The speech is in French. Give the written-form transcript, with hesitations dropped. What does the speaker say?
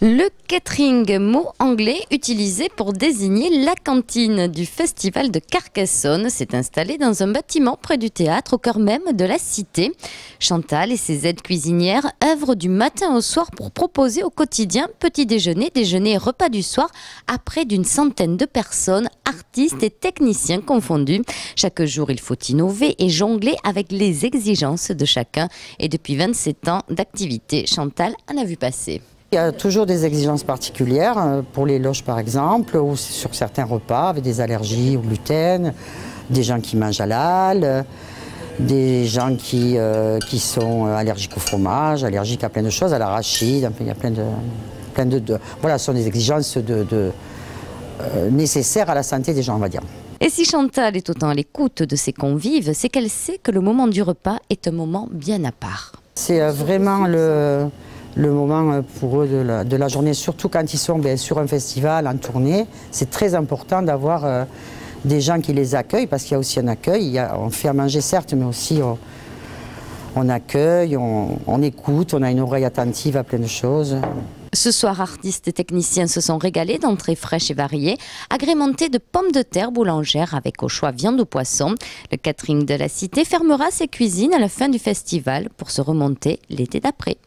Le catering, mot anglais utilisé pour désigner la cantine du festival de Carcassonne, s'est installé dans un bâtiment près du théâtre, au cœur même de la cité. Chantal et ses aides cuisinières œuvrent du matin au soir pour proposer au quotidien petit déjeuner, déjeuner et repas du soir à près d'une centaine de personnes, artistes et techniciens confondus. Chaque jour, il faut innover et jongler avec les exigences de chacun. Et depuis 27 ans d'activité, Chantal en a vu passer. Il y a toujours des exigences particulières pour les loges par exemple, ou sur certains repas avec des allergies au gluten, des gens qui mangent halal, des gens qui sont allergiques au fromage, allergiques à plein de choses, à l'arachide, il y a plein de voilà, ce sont des exigences nécessaires à la santé des gens, on va dire. Et si Chantal est autant à l'écoute de ses convives, c'est qu'elle sait que le moment du repas est un moment bien à part. C'est vraiment le moment pour eux de la journée, surtout quand ils sont sur un festival, en tournée. C'est très important d'avoir des gens qui les accueillent, parce qu'il y a aussi un accueil. On fait à manger certes, mais aussi on accueille, on écoute, on a une oreille attentive à plein de choses. Ce soir, artistes et techniciens se sont régalés d'entrées fraîches et variées, agrémentées de pommes de terre boulangères avec au choix viande ou poisson. Le catering de la cité fermera ses cuisines à la fin du festival pour se remonter l'été d'après.